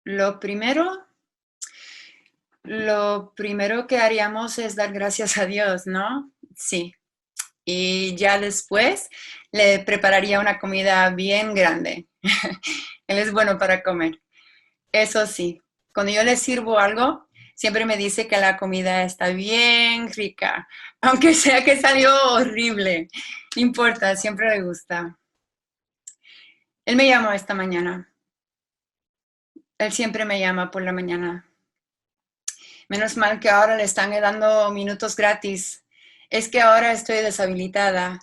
Lo primero, lo primero que haríamos es dar gracias a Dios, ¿no? Sí. Y ya después le prepararía una comida bien grande. Él es bueno para comer. Eso sí, cuando yo le sirvo algo, siempre me dice que la comida está bien rica, aunque sea que salió horrible. No importa, siempre le gusta. Él me llamó esta mañana. Él siempre me llama por la mañana. Menos mal que ahora le están dando minutos gratis. Es que ahora estoy deshabilitada.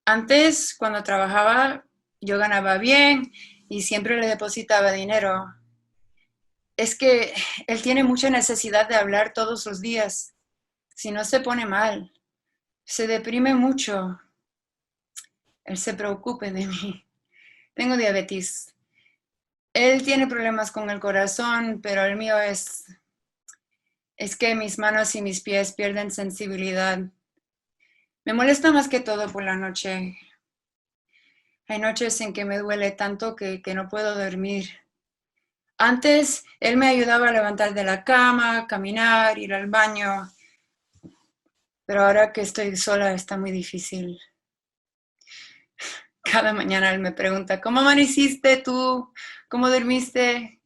Antes, cuando trabajaba, yo ganaba bien y siempre le depositaba dinero. Es que él tiene mucha necesidad de hablar todos los días. Si no se pone mal, se deprime mucho. Él se preocupa de mí. Tengo diabetes. Él tiene problemas con el corazón, pero el mío es que mis manos y mis pies pierden sensibilidad. Me molesta más que todo por la noche. Hay noches en que me duele tanto que no puedo dormir. Antes él me ayudaba a levantar de la cama, caminar, ir al baño, pero ahora que estoy sola está muy difícil. Cada mañana él me pregunta, ¿cómo amaneciste tú? ¿Cómo dormiste?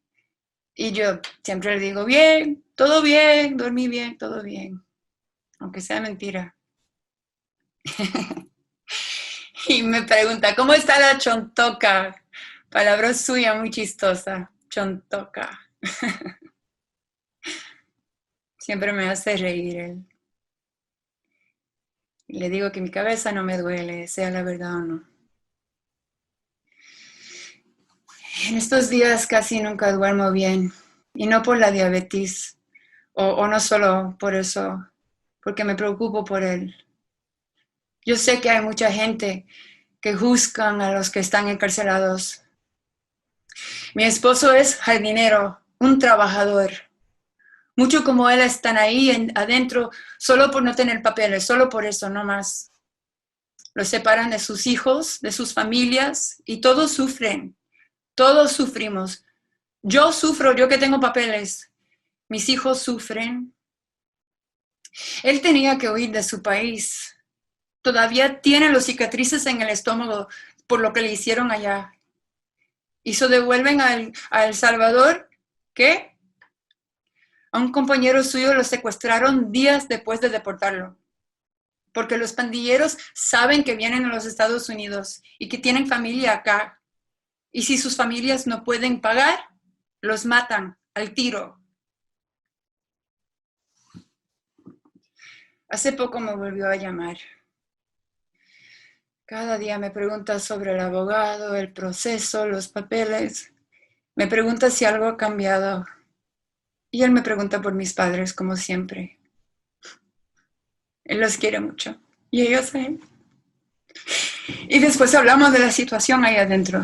Y yo siempre le digo, bien, dormí bien, todo bien, aunque sea mentira. Y me pregunta, ¿cómo está la chontoca? Palabra suya muy chistosa, chontoca. Siempre me hace reír él. Y le digo que mi cabeza no me duele, sea la verdad o no. En estos días casi nunca duermo bien. Y no por la diabetes, o no solo por eso, porque me preocupo por él. Yo sé que hay mucha gente que juzgan a los que están encarcelados. Mi esposo es jardinero, un trabajador. Muchos como él están ahí adentro solo por no tener papeles, solo por eso, no más. Los separan de sus hijos, de sus familias y todos sufren, todos sufrimos. Yo sufro, yo que tengo papeles, mis hijos sufren. Él tenía que huir de su país. Todavía tiene los cicatrices en el estómago por lo que le hicieron allá. Y se devuelven a El Salvador, ¿qué? A un compañero suyo lo secuestraron días después de deportarlo. Porque los pandilleros saben que vienen a los Estados Unidos y que tienen familia acá. Y si sus familias no pueden pagar, los matan al tiro. Hace poco me volvió a llamar. Cada día me pregunta sobre el abogado, el proceso, los papeles. Me pregunta si algo ha cambiado. Y él me pregunta por mis padres, como siempre. Él los quiere mucho. Y ellos a él. Y después hablamos de la situación ahí adentro.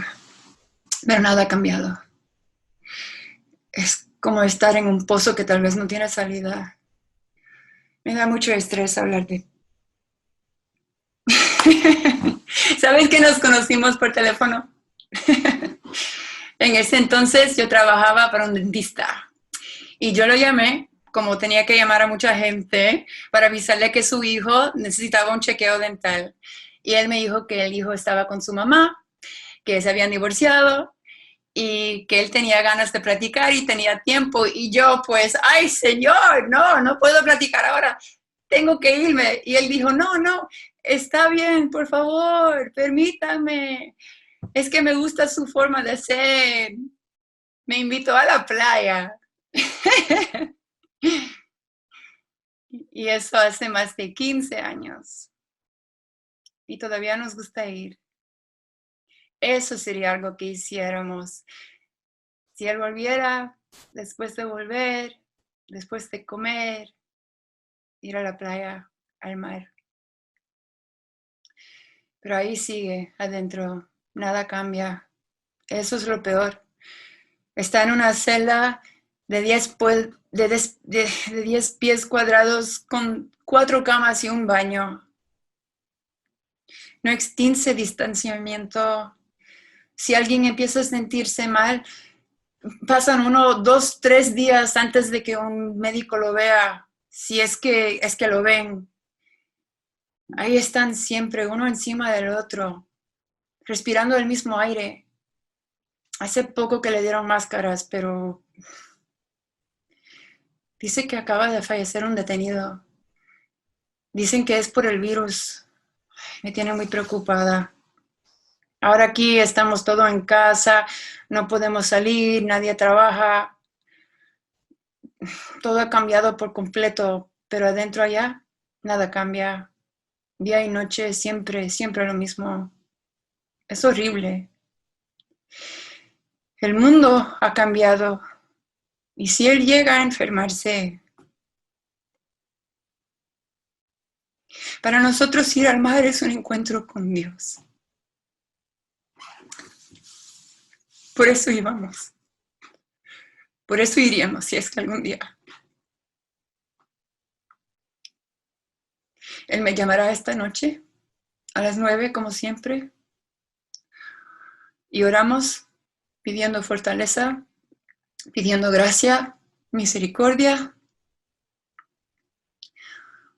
Pero nada ha cambiado. Es como estar en un pozo que tal vez no tiene salida. Me da mucho estrés hablar de... ¿Sabes que nos conocimos por teléfono? En ese entonces yo trabajaba para un dentista. Y yo lo llamé, como tenía que llamar a mucha gente, para avisarle que su hijo necesitaba un chequeo dental. Y él me dijo que el hijo estaba con su mamá, que se habían divorciado y que él tenía ganas de platicar y tenía tiempo. Y yo, pues, ay, señor, no, no puedo platicar ahora, tengo que irme. Y él dijo, no, no, está bien, por favor, permítame. Es que me gusta su forma de ser. Me invitó a la playa. Y eso hace más de 15 años. Y todavía nos gusta ir. Eso sería algo que hiciéramos. Si él volviera, después de volver, después de comer, ir a la playa, al mar. Pero ahí sigue, adentro, nada cambia. Eso es lo peor. Está en una celda de 10 pies cuadrados con 4 camas y un baño. No existe distanciamiento. Si alguien empieza a sentirse mal, pasan 1, 2, 3 días antes de que un médico lo vea, si es que lo ven. Ahí están siempre, uno encima del otro, respirando el mismo aire. Hace poco que le dieron máscaras, pero dice que acaba de fallecer un detenido. Dicen que es por el virus. Me tiene muy preocupada. Ahora aquí estamos todos en casa, no podemos salir, nadie trabaja. Todo ha cambiado por completo, pero adentro allá nada cambia. Día y noche siempre, siempre lo mismo. Es horrible. El mundo ha cambiado. Y si él llega a enfermarse, para nosotros ir al mar es un encuentro con Dios. Por eso íbamos. Por eso iríamos si es que algún día. Él me llamará esta noche a las 9, como siempre, y oramos pidiendo fortaleza, pidiendo gracia, misericordia.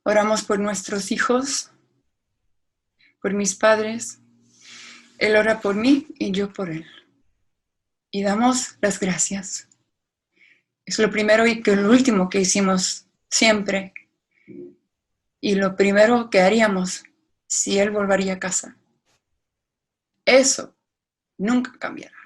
Oramos por nuestros hijos, por mis padres. Él ora por mí y yo por él. Y damos las gracias. Es lo primero y lo último que hicimos siempre. Y lo primero que haríamos si él volvería a casa. Eso nunca cambiará.